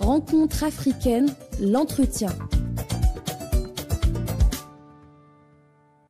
Rencontre africaine, l'entretien.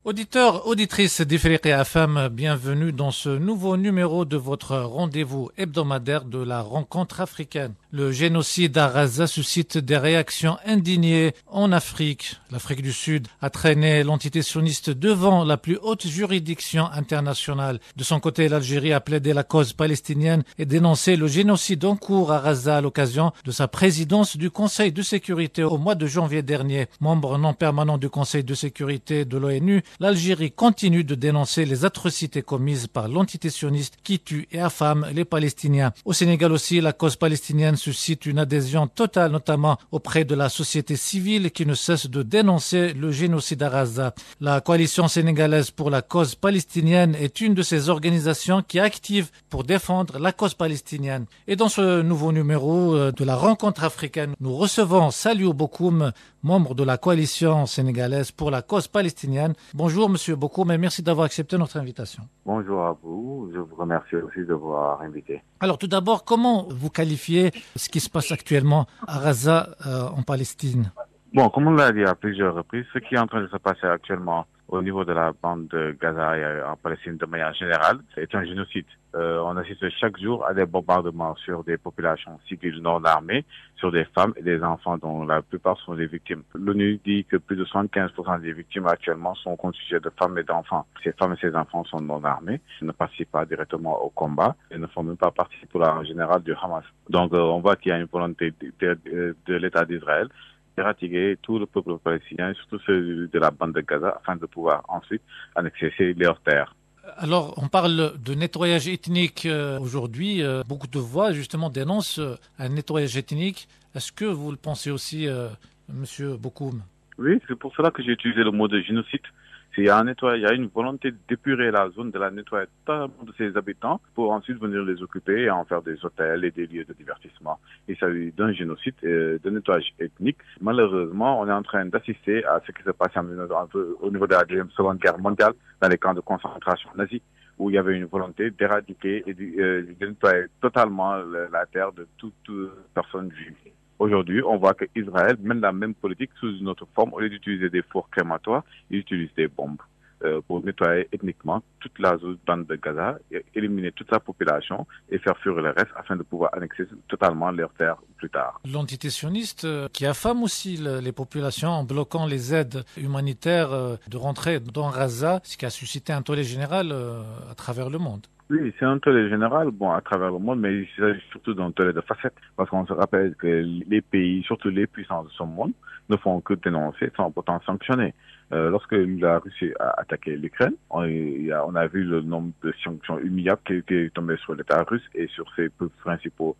Auditeurs, auditrices d'Ifriqiya FM, bienvenue dans ce nouveau numéro de votre rendez-vous hebdomadaire de la rencontre africaine. Le génocide à Gaza suscite des réactions indignées en Afrique. L'Afrique du Sud a traîné l'entité sioniste devant la plus haute juridiction internationale. De son côté, l'Algérie a plaidé la cause palestinienne et dénoncé le génocide en cours à Gaza à l'occasion de sa présidence du Conseil de sécurité au mois de janvier dernier. Membre non permanent du Conseil de sécurité de l'ONU, l'Algérie continue de dénoncer les atrocités commises par l'entité sioniste qui tue et affame les Palestiniens. Au Sénégal aussi, la cause palestinienne suscite une adhésion totale, notamment auprès de la société civile qui ne cesse de dénoncer le génocide à Gaza. La coalition sénégalaise pour la cause palestinienne est une de ces organisations qui est active pour défendre la cause palestinienne. Et dans ce nouveau numéro de la rencontre africaine, nous recevons Saliou Bokoum, membre de la coalition sénégalaise pour la cause palestinienne. Bonjour Monsieur Bokoum et merci d'avoir accepté notre invitation. Bonjour à vous, je vous remercie aussi de m'avoir invité. Alors tout d'abord, comment vous qualifiez ce qui se passe actuellement à Gaza en Palestine? Bon, comme on l'a dit à plusieurs reprises, ce qui est en train de se passer actuellement au niveau de la bande de Gaza et en Palestine de manière générale, c'est un génocide. On assiste chaque jour à des bombardements sur des populations civiles non armées, sur des femmes et des enfants dont la plupart sont des victimes. L'ONU dit que plus de 75% des victimes actuellement sont constituées de femmes et d'enfants. Ces femmes et ces enfants sont non armés, ne participent pas directement au combat et ne font même pas partie en général du Hamas. Donc on voit qu'il y a une volonté de l'État d'Israël d'éradiquer tout le peuple palestinien, surtout ceux de la bande de Gaza, afin de pouvoir ensuite annexer leurs terres. Alors, on parle de nettoyage ethnique aujourd'hui. Beaucoup de voix, justement, dénoncent un nettoyage ethnique. Est-ce que vous le pensez aussi, Monsieur Bokoum? Oui, c'est pour cela que j'ai utilisé le mot de génocide. Il y a une volonté d'épurer la zone, de la nettoyer totalement de ses habitants pour ensuite venir les occuper et en faire des hôtels et des lieux de divertissement. Il s'agit d'un génocide, de nettoyage ethnique. Malheureusement, on est en train d'assister à ce qui se passe au niveau de la Deuxième Seconde Guerre mondiale dans les camps de concentration nazis, où il y avait une volonté d'éradiquer et de nettoyer totalement la terre de toute personne juive. Aujourd'hui, on voit qu'Israël mène la même politique sous une autre forme. Au lieu d'utiliser des fours crématoires, ils utilisent des bombes pour nettoyer ethniquement toute la zone de Gaza, éliminer toute sa population et faire fuir le reste afin de pouvoir annexer totalement leurs terres plus tard. L'entité sioniste qui affame aussi les populations en bloquant les aides humanitaires de rentrer dans Gaza, ce qui a suscité un tollé général à travers le monde. Oui, c'est un tollé général, à travers le monde, mais il s'agit surtout d'un tollé de facettes, parce qu'on se rappelle que les pays, surtout les puissances de ce monde, ne font que dénoncer sans pourtant sanctionner. Lorsque la Russie a attaqué l'Ukraine, on a vu le nombre de sanctions humiliables qui étaient tombées sur l'État russe et sur ses principaux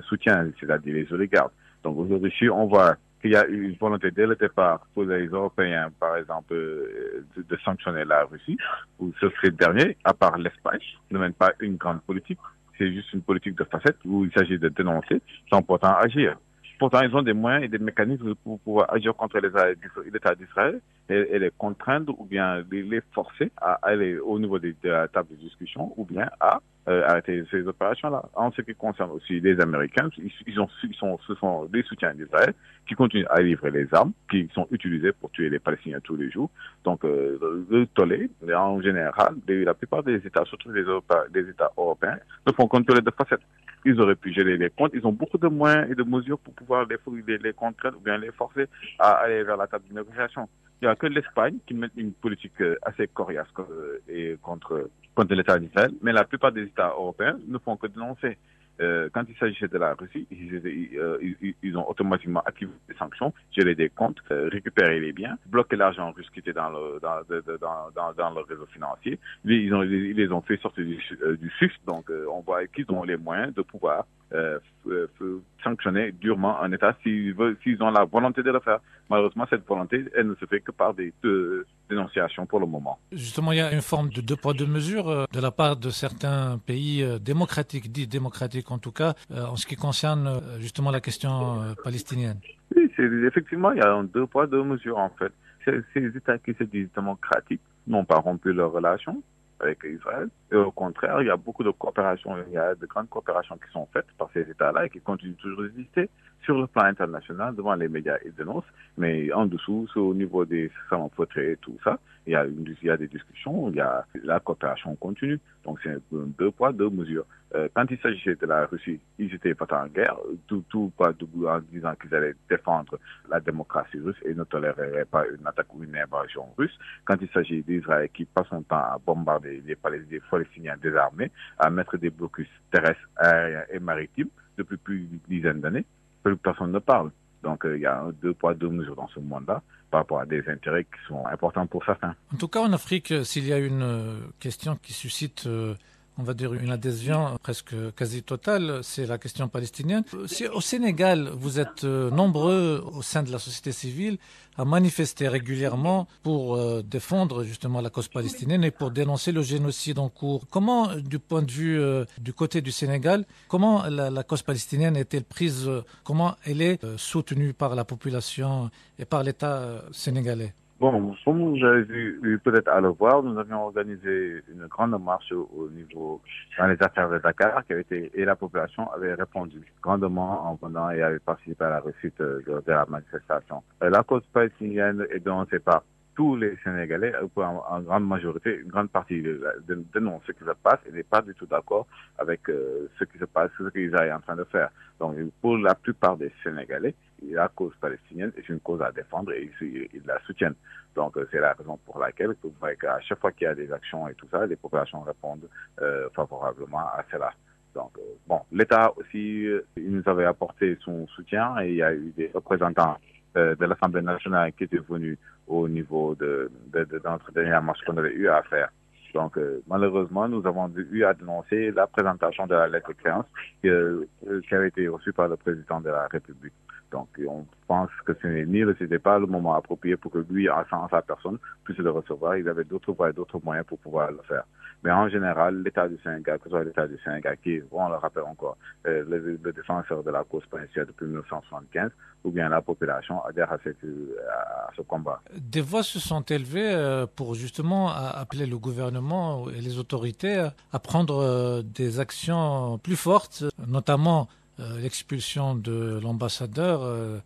soutiens, c'est-à-dire les oligarques. Donc aujourd'hui, on voit qu'il y a eu une volonté dès le départ pour les Européens, par exemple, de sanctionner la Russie, ou ce dernier, à part l'Espagne, ne mène pas une grande politique. C'est juste une politique de facettes où il s'agit de dénoncer sans pourtant agir. Pourtant, ils ont des moyens et des mécanismes pour pouvoir agir contre l'État d'Israël et les contraindre ou bien les forcer à aller au niveau de la table de discussion ou bien à arrêter ces opérations-là. En ce qui concerne aussi les Américains, ce sont des soutiens d'Israël qui continuent à livrer les armes qui sont utilisées pour tuer les Palestiniens tous les jours. Donc, le tollé, en général, la plupart des États, surtout les États européens, ne font qu'un tollé de facettes. Ils auraient pu geler les comptes. Ils ont beaucoup de moyens et de mesures pour pouvoir les contraindre ou bien les forcer à aller vers la table de négociation. Il n'y a que l'Espagne qui met une politique assez coriace contre l'État d'Israël, mais la plupart des États européens ne font que dénoncer. Quand il s'agissait de la Russie, ils ont automatiquement activé des sanctions, gelé des comptes, récupéré les biens, bloqué l'argent russe qui était dans le réseau financier. Ils les ont fait sortir du SWIFT, donc on voit qu'ils ont les moyens de pouvoir sanctionner durement un État s'ils ont la volonté de le faire. Malheureusement, cette volonté, elle ne se fait que par des dénonciations pour le moment. Justement, il y a une forme de deux poids, deux mesures de la part de certains pays démocratiques, dits démocratiques en tout cas, en ce qui concerne justement la question palestinienne. Oui, effectivement, il y a un deux poids, deux mesures en fait. Ces États qui se disent démocratiques n'ont pas rompu leurs relations avec Israël. Et au contraire, il y a beaucoup de coopérations, il y a de grandes coopérations qui sont faites par ces États-là et qui continuent toujours d'exister sur le plan international devant les médias ils dénoncent, mais en dessous, c'est au niveau des salons feutrés et tout ça, il y a des discussions, il y a la coopération continue. Donc c'est deux poids, deux mesures. Quand il s'agissait de la Russie, ils étaient pas en guerre, tout pas debout en disant qu'ils allaient défendre la démocratie russe et ne toléreraient pas une attaque ou une invasion russe. Quand il s'agit d'Israël qui passe son temps à bombarder les Palestiniens désarmés, à mettre des blocus terrestres, aériens et maritimes depuis plus d'une dizaine d'années, plus personne ne parle. Donc il y a deux poids, deux mesures dans ce monde-là par rapport à des intérêts qui sont importants pour certains. En tout cas, en Afrique, s'il y a une question qui suscite, on va dire, une adhésion presque quasi totale, c'est la question palestinienne. Au Sénégal, vous êtes nombreux au sein de la société civile à manifester régulièrement pour défendre justement la cause palestinienne et pour dénoncer le génocide en cours. Comment, du point de vue du côté du Sénégal, comment la cause palestinienne est-elle prise, comment elle est soutenue par la population et par l'État sénégalais? Bon, comme vous avez vu peut-être à le voir, nous avions organisé une grande marche au niveau dans les affaires de Dakar et la population avait répondu grandement en venant et avait participé à la réussite de la manifestation. La cause palestinienne est dénoncée par tous les Sénégalais, en grande majorité, une grande partie dénonce ce qui se passe et n'est pas du tout d'accord avec ce qui se passe, ce qu'ils sont en train de faire. Donc, pour la plupart des Sénégalais, la cause palestinienne est une cause à défendre et ils la soutiennent. Donc, c'est la raison pour laquelle vous voyez qu'à chaque fois qu'il y a des actions et tout ça, les populations répondent favorablement à cela. Donc, bon, l'État aussi, il nous avait apporté son soutien et il y a eu des représentants de l'Assemblée nationale qui étaient venus au niveau de notre dernière marche qu'on avait eu à faire. Donc, malheureusement, nous avons eu à dénoncer la présentation de la lettre de créance qui avait été reçue par le président de la République. Donc, on pense que c'était pas le moment approprié pour que lui, en sa personne, puisse le recevoir. Il avait d'autres voies et d'autres moyens pour pouvoir le faire. Mais en général, l'État du Sénégal, que ce soit l'État du Sénégal, qui, on le rappelle encore, le défenseur de la cause palestinienne depuis 1975, ou bien la population adhère à ce combat. Des voix se sont élevées pour justement appeler le gouvernement et les autorités à prendre des actions plus fortes, notamment l'expulsion de l'ambassadeur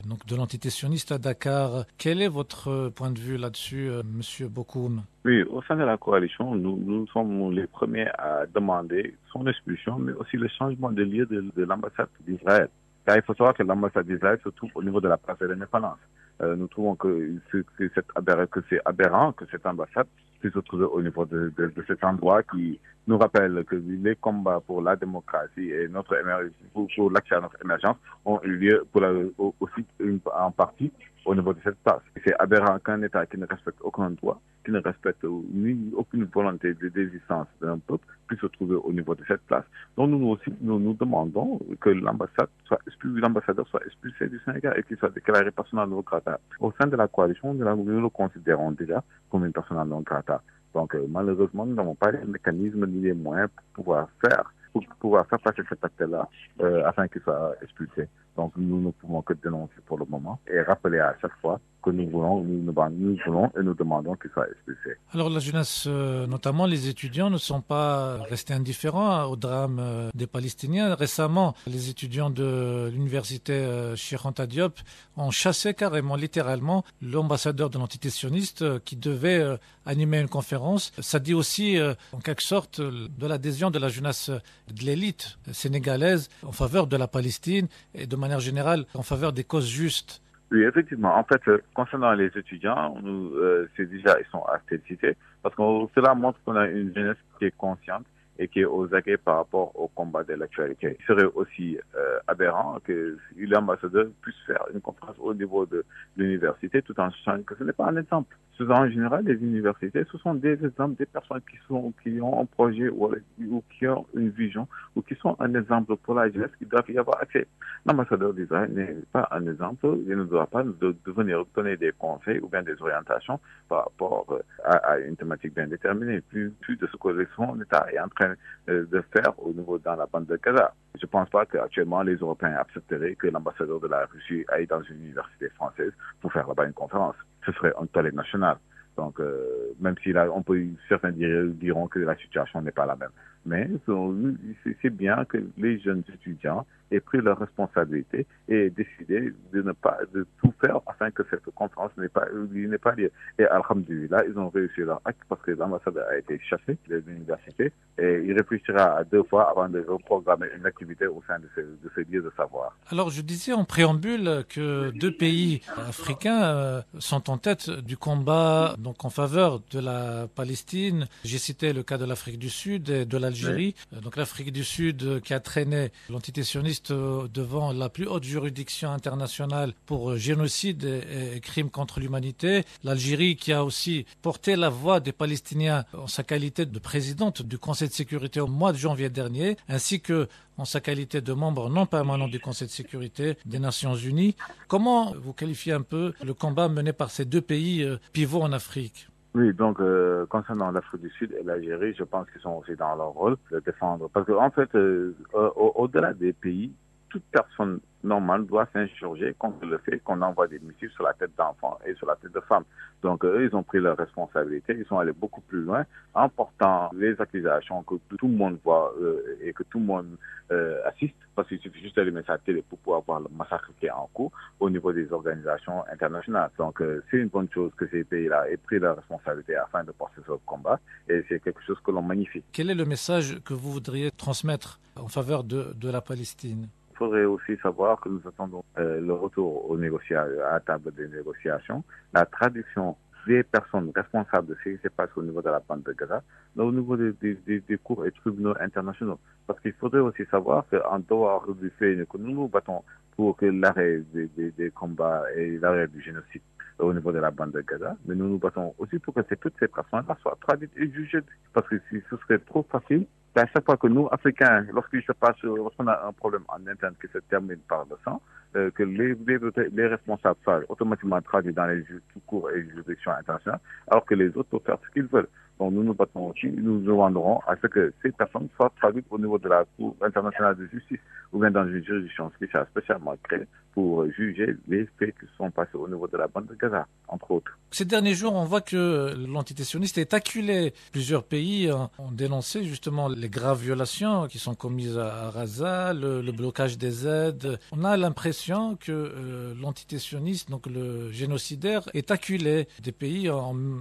donc de l'entité sioniste à Dakar. Quel est votre point de vue là-dessus, Monsieur Bokoum? Oui, au sein de la coalition, nous sommes les premiers à demander son expulsion, mais aussi le changement de lieu de l'ambassade d'Israël. Car il faut savoir que l'ambassade d'Israël se trouve au niveau de la place de l'Indépendance. Nous trouvons que c'est aberrant que cette ambassade puisse se trouver au niveau de cet endroit qui nous rappelle que les combats pour la démocratie et notre pour l'accès à notre émergence ont eu lieu aussi en partie au niveau de cette place. C'est aberrant qu'un État qui ne respecte aucun droit, qui ne respecte aucune volonté d'existence d'un peuple, puisse se trouver au niveau de cette place. Donc nous demandons que l'ambassadeur soit expulsé du Sénégal et qu'il soit déclaré persona non grata. Au sein de la coalition, nous le considérons déjà comme une persona non grata. Donc malheureusement, nous n'avons pas les mécanismes ni les moyens pour pouvoir faire passer cet acte-là afin qu'il soit expulsé. Donc nous ne pouvons que dénoncer pour le moment et rappeler à chaque fois que nous voulons et nous demandons qu'il soit expulsé. Alors la jeunesse, notamment les étudiants, ne sont pas restés indifférents au drame des Palestiniens. Récemment, les étudiants de l'université Cheikh Anta Diop ont chassé carrément, littéralement, l'ambassadeur de l'entité sioniste qui devait animer une conférence. Ça dit aussi, en quelque sorte, de l'adhésion de la jeunesse, de l'élite sénégalaise en faveur de la Palestine et de manière générale en faveur des causes justes. Oui, effectivement. En fait, concernant les étudiants, c'est déjà, ils sont à féliciter parce que cela montre qu'on a une jeunesse qui est consciente et qui est aux aguets par rapport au combat de l'actualité. Il serait aussi aberrant que l'ambassadeur puisse faire une conférence au niveau de l'université tout en sachant que ce n'est pas un exemple. En général, les universités, ce sont des exemples des personnes qui ont un projet ou qui ont une vision ou qui sont un exemple pour la jeunesse qui doivent y avoir accès. L'ambassadeur d'Israël n'est pas un exemple, il ne doit pas venir donner des conseils ou bien des orientations par rapport à une thématique bien déterminée, plus de ce que son État est en train de faire au niveau dans la bande de Gaza. Je ne pense pas qu'actuellement les Européens accepteraient que l'ambassadeur de la Russie aille dans une université française pour faire là-bas une conférence. Ce serait un tollé national. Donc, même si là, certains diront que la situation n'est pas la même. Mais c'est bien que les jeunes étudiants aient pris leurs responsabilités et décidé de tout faire afin que cette conférence n'ait pas lieu. Et alhamdulillah, ils ont réussi leur acte parce que l'ambassadeur a été chassé de l'université et il réfléchira à 2 fois avant de reprogrammer une activité au sein de ce lieu de savoir. Alors, je disais en préambule que 2 pays africains sont en tête du combat donc en faveur de la Palestine. J'ai cité le cas de l'Afrique du Sud et de l'Algérie. Oui. Donc l'Afrique du Sud qui a traîné l'entité sioniste devant la plus haute juridiction internationale pour génocide et crimes contre l'humanité. L'Algérie qui a aussi porté la voix des Palestiniens en sa qualité de présidente du Conseil de sécurité au mois de janvier dernier, ainsi que en sa qualité de membre non permanent du Conseil de sécurité des Nations Unies. Comment vous qualifiez un peu le combat mené par ces 2 pays pivots en Afrique? Oui, donc concernant l'Afrique du Sud et l'Algérie, je pense qu'ils sont aussi dans leur rôle de défendre. Parce qu'en fait, au-delà des pays, toute personne normale doit s'insurger contre le fait qu'on envoie des missiles sur la tête d'enfants et sur la tête de femmes. Donc eux, ils ont pris leurs responsabilités, ils sont allés beaucoup plus loin en portant les accusations que tout le monde voit et que tout le monde assiste, parce qu'il suffit juste d'allumer sa télé pour pouvoir voir le massacre qui est en cours au niveau des organisations internationales. Donc c'est une bonne chose que ces pays-là aient pris leurs responsabilités afin de porter ce combat et c'est quelque chose que l'on magnifie. Quel est le message que vous voudriez transmettre en faveur de la Palestine? Il faudrait aussi savoir que nous attendons le retour à la table des négociations, la traduction des personnes responsables de ce qui se passe au niveau de la bande de Gaza, au niveau des cours et tribunaux internationaux. Parce qu'il faudrait aussi savoir qu'en dehors du fait que nous nous battons pour que l'arrêt des combats et l'arrêt du génocide au niveau de la bande de Gaza, mais nous nous battons aussi pour que toutes ces personnes-là soient traduites et jugées. Parce que si ce serait trop facile, à chaque fois que nous, Africains, lorsqu'on a un problème en interne qui se termine par le sang, que les responsables soient automatiquement traduits dans les cours et juridictions internationales, alors que les autres peuvent faire ce qu'ils veulent. Donc nous nous battons aussi, nous demanderons à ce que ces personnes soient traduites au niveau de la Cour internationale de justice ou bien dans une juridiction spéciale spécialement créée pour juger les faits qui sont passés au niveau de la bande de Gaza, entre autres. Ces derniers jours, on voit que l'entité sioniste est acculée. Plusieurs pays ont dénoncé justement les graves violations qui sont commises à Gaza, le blocage des aides. On a l'impression que l'entité sioniste, donc le génocidaire, est acculé. Des pays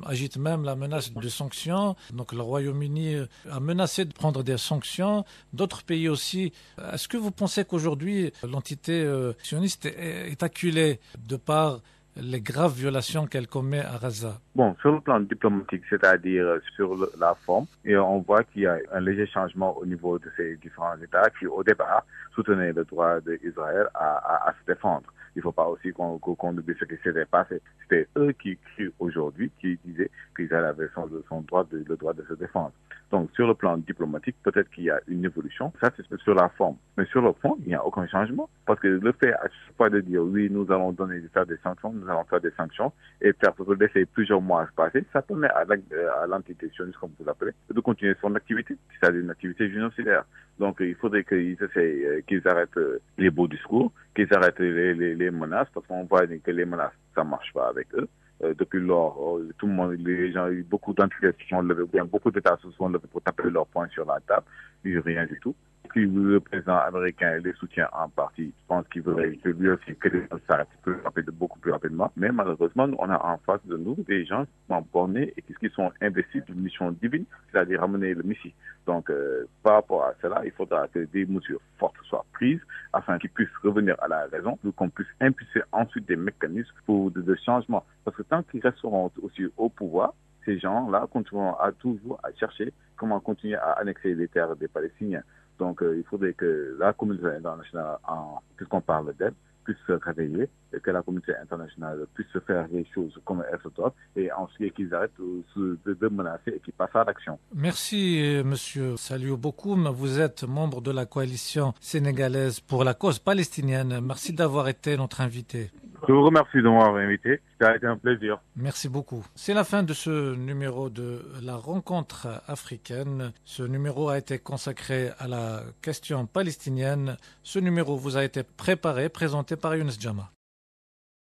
agitent même la menace de sanctions. Donc le Royaume-Uni a menacé de prendre des sanctions. D'autres pays aussi. Est-ce que vous pensez qu'aujourd'hui, l'entité sioniste est acculée de par les graves violations qu'elle commet à Gaza? Bon, sur le plan diplomatique, c'est-à-dire sur la forme, et on voit qu'il y a un léger changement au niveau de ces différents États qui, au départ, soutenaient le droit d'Israël à se défendre. Il ne faut pas aussi qu'on oublie ce qui s'était passé. C'était eux qui crient aujourd'hui, qui disaient qu'Israël avait le droit de se défendre. Donc, sur le plan diplomatique, peut-être qu'il y a une évolution. Ça, c'est sur la forme. Mais sur le fond, il n'y a aucun changement. Parce que le fait à chaque fois de dire, oui, nous allons faire des sanctions, et laisser plusieurs mois se passer, ça permet à l'entité sioniste, comme vous l'appelez, de continuer son activité, c'est-à-dire une activité génocidaire. Donc, il faudrait qu'ils arrêtent les beaux discours, qu'ils arrêtent les menaces, parce qu'on voit que les menaces, ça ne marche pas avec eux. Depuis lors, tout le monde, les gens, beaucoup d'entités se sont levés, bien beaucoup d'États se sont levés pour taper leur poing sur la table, puis rien du tout. Puis le président américain les soutient en partie. Je pense qu'il voudrait que lui aussi que les gens s'arrêtent beaucoup plus rapidement. Mais malheureusement, on a en face de nous des gens qui sont bornés et qui sont investis d'une mission divine, c'est-à-dire ramener le Messie. Donc, par rapport à cela, il faudra que des mesures fortes soient prises afin qu'ils puissent revenir à la raison, pour qu'on puisse impulser ensuite des mécanismes de changement. Parce que tant qu'ils resteront aussi au pouvoir, ces gens-là continueront toujours à chercher comment continuer à annexer les terres des Palestiniens. Donc, il faudrait que la communauté internationale, puisqu'on parle d'aide, puisse se réveiller et que la communauté internationale puisse faire les choses comme elles se doivent et ensuite qu'ils arrêtent de menacer et qu'ils passent à l'action. Merci, Monsieur Saliou Bokoum. Vous êtes membre de la coalition sénégalaise pour la cause palestinienne. Merci d'avoir été notre invité. Je vous remercie de m'avoir invité. Ça a été un plaisir. Merci beaucoup. C'est la fin de ce numéro de la rencontre africaine. Ce numéro a été consacré à la question palestinienne. Ce numéro vous a été présenté par Younes Djama.